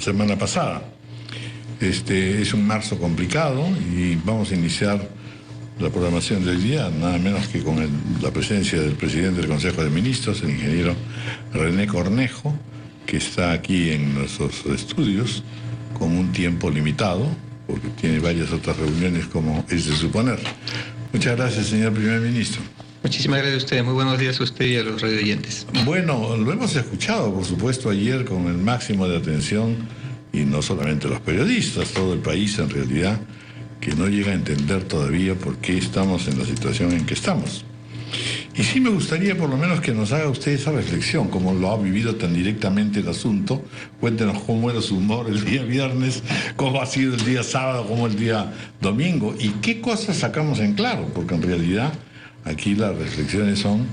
semana pasada. Es un marzo complicado y vamos a iniciar la programación del día, nada menos que con la presencia del presidente del Consejo de Ministros, el ingeniero René Cornejo, que está aquí en nuestros estudios con un tiempo limitado, porque tiene varias otras reuniones como es de suponer. Muchas gracias, señor primer ministro. Muchísimas gracias a usted. Muy buenos días a usted y a los radioyentes. Bueno, lo hemos escuchado, por supuesto, ayer con el máximo de atención, y no solamente los periodistas, todo el país en realidad, que no llega a entender todavía por qué estamos en la situación en que estamos. Y sí me gustaría por lo menos que nos haga usted esa reflexión, como lo ha vivido tan directamente el asunto. Cuéntenos cómo era su humor el día viernes, cómo ha sido el día sábado, cómo el día domingo, y qué cosas sacamos en claro, porque en realidad aquí las reflexiones son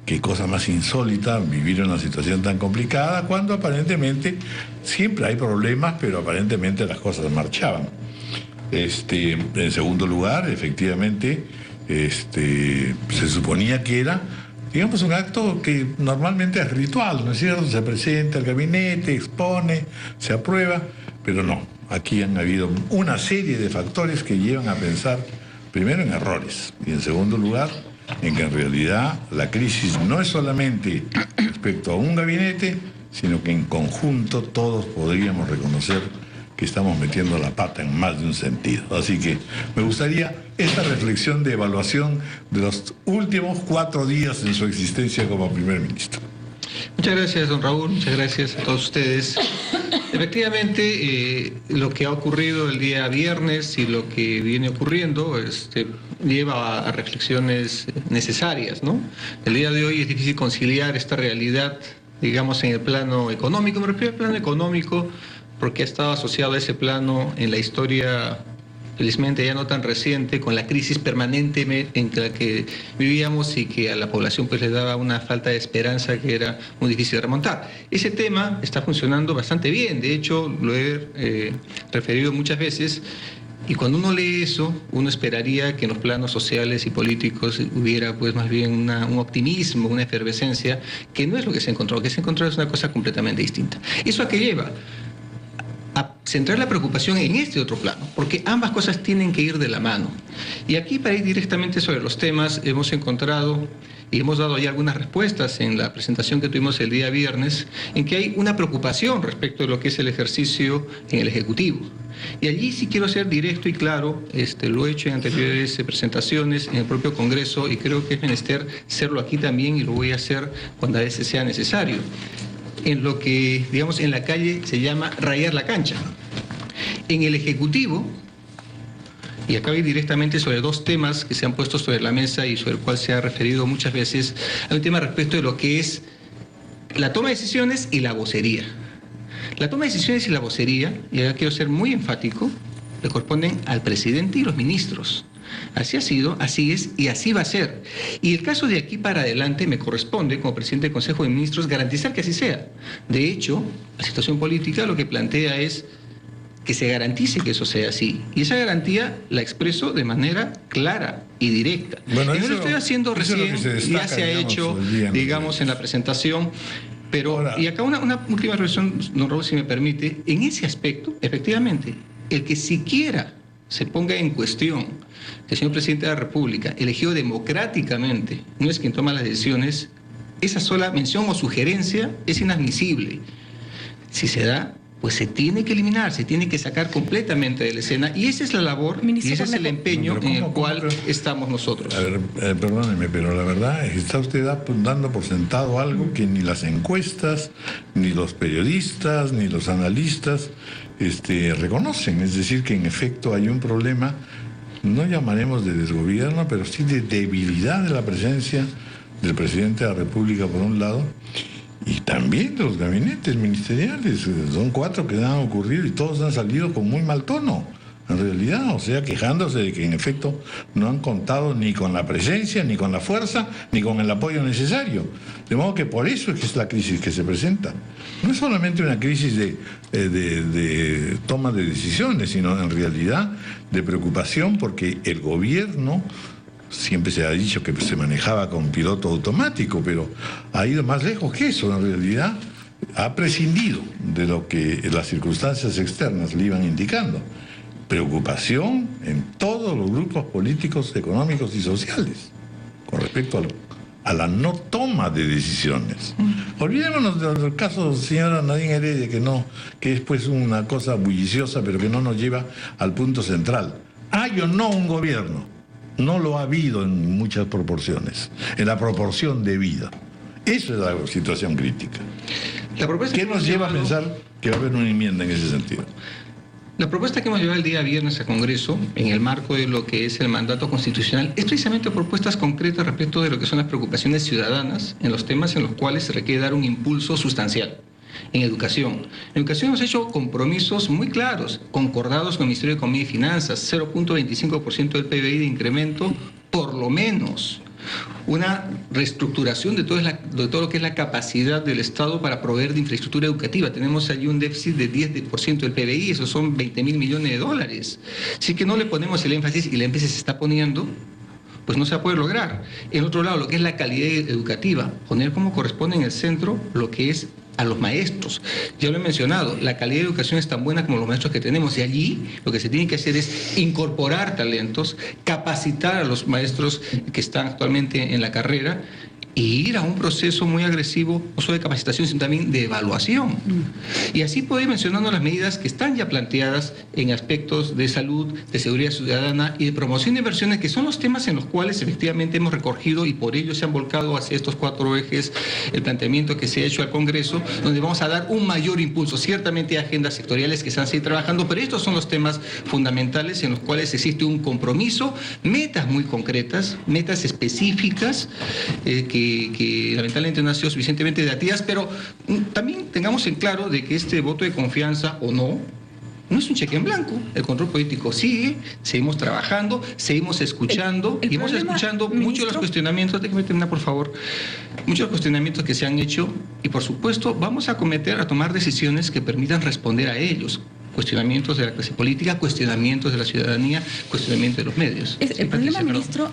qué cosa más insólita vivir en una situación tan complicada, cuando aparentemente siempre hay problemas, pero aparentemente las cosas marchaban. En segundo lugar, efectivamente, se suponía que era, digamos, un acto que normalmente es ritual, ¿no es cierto? Se presenta el gabinete, expone, se aprueba, pero no. Aquí han habido una serie de factores que llevan a pensar, primero, en errores, y en segundo lugar, en que en realidad la crisis no es solamente respecto a un gabinete, sino que en conjunto todos podríamos reconocer que estamos metiendo la pata en más de un sentido. Así que me gustaría esta reflexión de evaluación de los últimos 4 días en su existencia como primer ministro. Muchas gracias, don Raúl. Muchas gracias a todos ustedes. Efectivamente, lo que ha ocurrido el día viernes y lo que viene ocurriendo lleva a reflexiones necesarias, ¿no? El día de hoy es difícil conciliar esta realidad, digamos, en el plano económico. Me refiero al plano económico porque ha estado asociado a ese plano en la historia, felizmente ya no tan reciente, con la crisis permanente en la que vivíamos y que a la población pues le daba una falta de esperanza que era muy difícil de remontar. Ese tema está funcionando bastante bien, de hecho lo he referido muchas veces, y cuando uno lee eso, uno esperaría que en los planos sociales y políticos hubiera pues más bien un optimismo, una efervescencia, que no es lo que se encontró. Lo que se encontró es una cosa completamente distinta. ¿Eso a qué lleva? A centrar la preocupación en este otro plano, porque ambas cosas tienen que ir de la mano. Y aquí, para ir directamente sobre los temas, hemos encontrado y hemos dado ya algunas respuestas en la presentación que tuvimos el día viernes, en que hay una preocupación respecto de lo que es el ejercicio en el Ejecutivo. Y allí sí quiero ser directo y claro, lo he hecho en anteriores presentaciones en el propio Congreso, y creo que es menester serlo aquí también, y lo voy a hacer cuando a veces sea necesario. En lo que, digamos, en la calle se llama rayar la cancha. En el Ejecutivo, y acá voy directamente sobre 2 temas que se han puesto sobre la mesa y sobre el cual se ha referido muchas veces, hay un tema respecto de lo que es la toma de decisiones y la vocería. La toma de decisiones y la vocería, y acá quiero ser muy enfático, le corresponden al presidente y los ministros. Así ha sido, así es y así va a ser. Y el caso de aquí para adelante me corresponde, como presidente del Consejo de Ministros, garantizar que así sea. De hecho, la situación política lo que plantea es que se garantice que eso sea así. Y esa garantía la expreso de manera clara y directa. Bueno, y no lo estoy haciendo recién, ya se ha hecho, digamos, en la presentación. Pero, ahora, y acá una última reflexión, don Raúl, si me permite. En ese aspecto, efectivamente, el que siquiera se ponga en cuestión que el señor presidente de la República, elegido democráticamente, no es quien toma las decisiones, esa sola mención o sugerencia es inadmisible. Si se da, pues se tiene que eliminar, se tiene que sacar completamente de la escena, y esa es la labor, ministro, y ese es el empeño en el cual estamos nosotros. A ver, perdóneme, pero la verdad es que está usted dando por sentado algo que ni las encuestas, ni los periodistas, ni los analistas reconocen. Es decir, que en efecto hay un problema, no llamaremos de desgobierno, pero sí de debilidad de la presencia del presidente de la República por un lado, y también de los gabinetes ministeriales. Son 4 que han ocurrido y todos han salido con muy mal tono, en realidad, o sea, quejándose de que en efecto no han contado ni con la presencia, ni con la fuerza, ni con el apoyo necesario. De modo que por eso es que es la crisis que se presenta. No es solamente una crisis de toma de decisiones, sino en realidad de preocupación, porque el gobierno siempre se ha dicho que se manejaba con piloto automático, pero ha ido más lejos que eso. En realidad ha prescindido de lo que las circunstancias externas le iban indicando. Preocupación en todos los grupos políticos, económicos y sociales con respecto a la no toma de decisiones. Olvidémonos del caso de señora Nadine Heredia, que es pues una cosa bulliciosa, pero que no nos lleva al punto central. ¿Hay o no un gobierno? No lo ha habido en muchas proporciones, en la proporción debida. Eso es la situación crítica. ¿Qué nos lleva a pensar que va a haber una enmienda en ese sentido? La propuesta que hemos llevado el día viernes al Congreso, en el marco de lo que es el mandato constitucional, es precisamente propuestas concretas respecto de lo que son las preocupaciones ciudadanas en los temas en los cuales se requiere dar un impulso sustancial. En educación. En educación hemos hecho compromisos muy claros, concordados con el Ministerio de Economía y Finanzas, 0.25% del PBI de incremento, por lo menos. Una reestructuración de todo lo que es la capacidad del Estado para proveer de infraestructura educativa. Tenemos allí un déficit de 10% del PBI, esos son 20.000 millones de dólares. Si que no le ponemos el énfasis y el énfasis se está poniendo, pues no se va a poder lograr. En otro lado, lo que es la calidad educativa, poner como corresponde en el centro lo que es a los maestros. Ya lo he mencionado, la calidad de educación es tan buena como los maestros que tenemos y allí lo que se tiene que hacer es incorporar talentos, capacitar a los maestros que están actualmente en la carrera y ir a un proceso muy agresivo, no solo de capacitación, sino también de evaluación. Y así puedo ir mencionando las medidas que están ya planteadas en aspectos de salud, de seguridad ciudadana y de promoción de inversiones, que son los temas en los cuales efectivamente hemos recogido y por ello se han volcado hacia estos 4 ejes el planteamiento que se ha hecho al Congreso, donde vamos a dar un mayor impulso. Ciertamente hay agendas sectoriales que se han seguido trabajando, pero estos son los temas fundamentales en los cuales existe un compromiso, metas muy concretas, metas específicas que lamentablemente no han sido suficientemente debatidas, pero también tengamos en claro de que este voto de confianza o no es un cheque en blanco. El control político sigue, seguimos trabajando, seguimos escuchando y hemos escuchando muchos de los cuestionamientos, déjeme terminar por favor, muchos de los cuestionamientos que se han hecho y por supuesto vamos a tomar decisiones que permitan responder a ellos. Cuestionamientos de la clase política, cuestionamientos de la ciudadanía, cuestionamientos de los medios. El problema, ministro,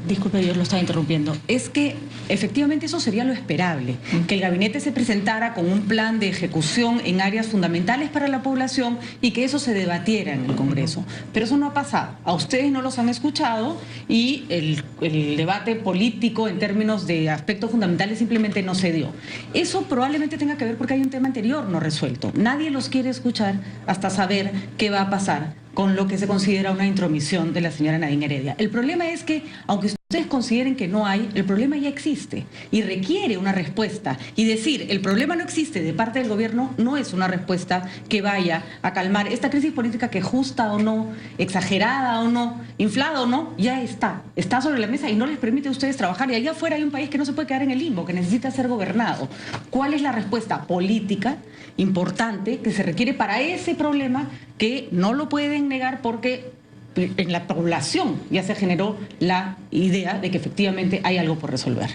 disculpe, yo lo estaba interrumpiendo, es que efectivamente eso sería lo esperable, que el gabinete se presentara con un plan de ejecución en áreas fundamentales para la población y que eso se debatiera en el Congreso. Pero eso no ha pasado. A ustedes no los han escuchado y el debate político en términos de aspectos fundamentales simplemente no se dio. Eso probablemente tenga que ver porque hay un tema anterior no resuelto. Nadie los quiere escuchar hasta saber qué va a pasar con lo que se considera una intromisión de la señora Nadine Heredia. El problema es que, aunque ustedes consideren que no hay, el problema ya existe y requiere una respuesta. Y decir, el problema no existe de parte del gobierno no es una respuesta que vaya a calmar esta crisis política que justa o no, exagerada o no, inflada o no, ya está sobre la mesa y no les permite a ustedes trabajar. Y allá afuera hay un país que no se puede quedar en el limbo, que necesita ser gobernado. ¿Cuál es la respuesta política importante que se requiere para ese problema que no lo pueden negar porque en la población ya se generó la idea de que efectivamente hay algo por resolver?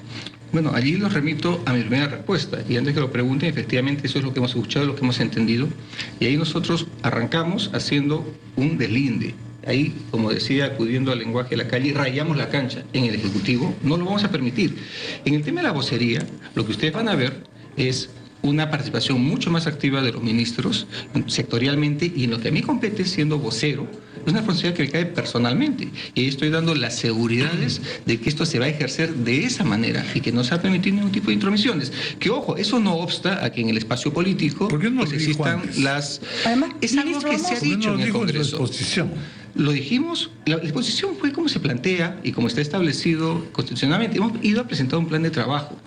Bueno, allí los remito a mi primera respuesta y antes que lo pregunten, efectivamente eso es lo que hemos escuchado, lo que hemos entendido y ahí nosotros arrancamos haciendo un deslinde. Ahí, como decía, acudiendo al lenguaje de la calle, rayamos la cancha. En el Ejecutivo no lo vamos a permitir. En el tema de la vocería, lo que ustedes van a ver es una participación mucho más activa de los ministros sectorialmente y en lo que a mí compete siendo vocero, es una responsabilidad que me cae personalmente y ahí estoy dando las seguridades de que esto se va a ejercer de esa manera y que no se va a permitir ningún tipo de intromisiones. Que ojo, eso no obsta a que en el espacio político pues existan las... Además, es algo que se ha dicho en el Congreso. Lo dijimos, la exposición fue como se plantea y como está establecido constitucionalmente. Hemos ido a presentar un plan de trabajo.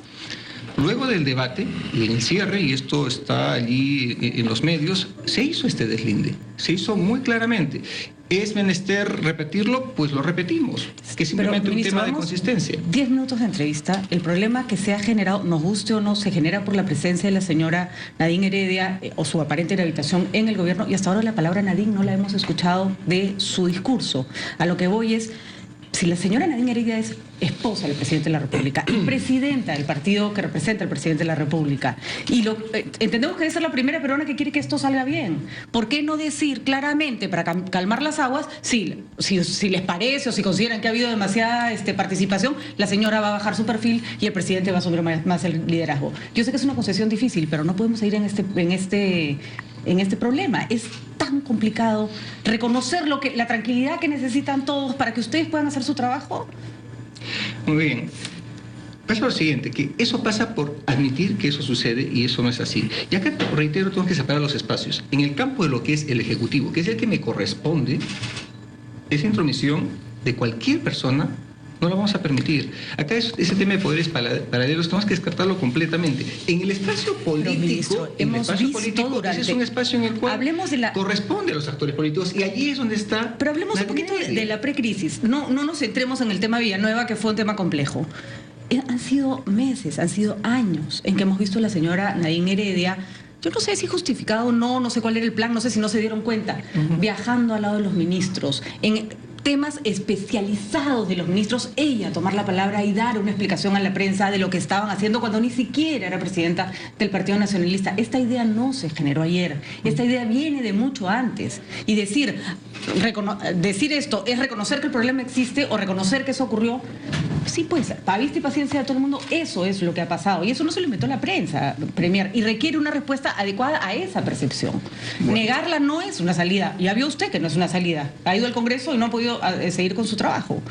Luego del debate y en el cierre, y esto está allí en los medios, se hizo este deslinde, se hizo muy claramente. ¿Es menester repetirlo? Pues lo repetimos, que es simplemente un tema de consistencia. 10 minutos de entrevista. El problema que se ha generado, nos guste o no, se genera por la presencia de la señora Nadine Heredia o su aparente inhabilitación en el gobierno y hasta ahora la palabra Nadine no la hemos escuchado de su discurso. A lo que voy es... si la señora Nadine Heredia es esposa del presidente de la República y presidenta del partido que representa al presidente de la República, y entendemos que debe ser la primera peruana que quiere que esto salga bien, ¿por qué no decir claramente, para calmar las aguas, si les parece o si consideran que ha habido demasiada participación, la señora va a bajar su perfil y el presidente va a asumir más el liderazgo? Yo sé que es una concesión difícil, pero no podemos seguir en este problema. Es tan complicado reconocer la tranquilidad que necesitan todos para que ustedes puedan hacer su trabajo. Muy bien. Pasa lo siguiente, que eso pasa por admitir que eso sucede y eso no es así. Y acá, reitero, tengo que separar los espacios. En el campo de lo que es el Ejecutivo, que es el que me corresponde, esa intromisión de cualquier persona no lo vamos a permitir. Acá ese tema de poderes paralelos tenemos que descartarlo completamente. En el espacio político, ese es un espacio en el cual corresponde a los actores políticos y allí es donde está. Pero hablemos un poquito de la precrisis. No nos centremos en el tema Villanueva, que fue un tema complejo. Han sido meses, han sido años en que hemos visto a la señora Nadine Heredia, yo no sé si justificado o no sé cuál era el plan, no sé si no se dieron cuenta, viajando al lado de los ministros, en temas especializados de los ministros, ella tomar la palabra y dar una explicación a la prensa de lo que estaban haciendo cuando ni siquiera era presidenta del Partido Nacionalista. Esta idea no se generó ayer, esta idea viene de mucho antes. Y decir esto es reconocer que el problema existe o reconocer que eso ocurrió. Sí, pues, para vista y paciencia de todo el mundo, eso es lo que ha pasado. Y eso no se lo inventó la prensa, Premier, y requiere una respuesta adecuada a esa percepción. Bueno. Negarla no es una salida. Ya vio usted que no es una salida. Ha ido al Congreso y no ha podido seguir con su trabajo.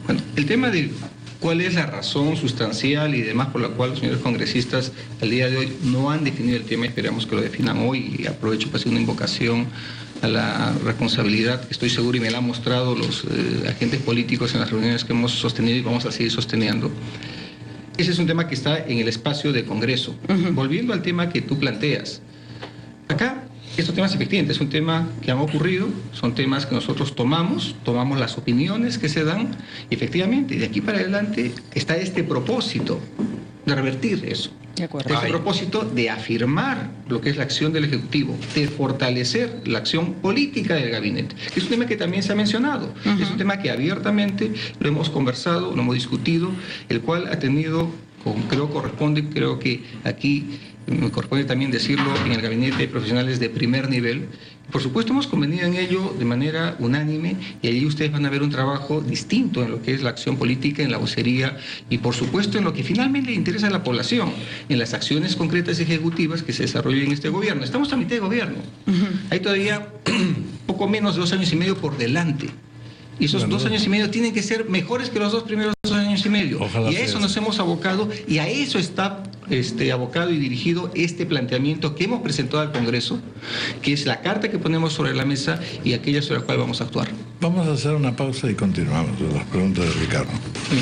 Bueno, el tema de cuál es la razón sustancial y demás por la cual los señores congresistas al día de hoy no han definido el tema, esperamos que lo definan hoy, y aprovecho para hacer una invocación a la responsabilidad que estoy seguro y me la han mostrado los agentes políticos en las reuniones que hemos sostenido y vamos a seguir sosteniendo. Ese es un tema que está en el espacio del Congreso. Volviendo al tema que tú planteas, acá estos temas efectivamente es un tema que han ocurrido, son temas que nosotros tomamos las opiniones que se dan y efectivamente de aquí para adelante está este propósito de revertir eso. De acuerdo. Este propósito de afirmar lo que es la acción del Ejecutivo, de fortalecer la acción política del gabinete. Es un tema que también se ha mencionado, es un tema que abiertamente lo hemos conversado, lo hemos discutido, el cual ha tenido, creo que aquí me corresponde también decirlo, en el gabinete de profesionales de primer nivel. Por supuesto hemos convenido en ello de manera unánime y allí ustedes van a ver un trabajo distinto en lo que es la acción política, en la vocería y por supuesto en lo que finalmente le interesa a la población, en las acciones concretas ejecutivas que se desarrollan en este gobierno. Estamos a mitad de gobierno. Hay todavía poco menos de 2 años y medio por delante. Y esos 2 años y medio tienen que ser mejores que los 2 primeros 2 años y medio. Ojalá y a eso nos hemos abocado y a eso está abocado y dirigido este planteamiento que hemos presentado al Congreso, que es la carta que ponemos sobre la mesa y aquella sobre la cual vamos a actuar. Vamos a hacer una pausa y continuamos con las preguntas de Ricardo. Sí.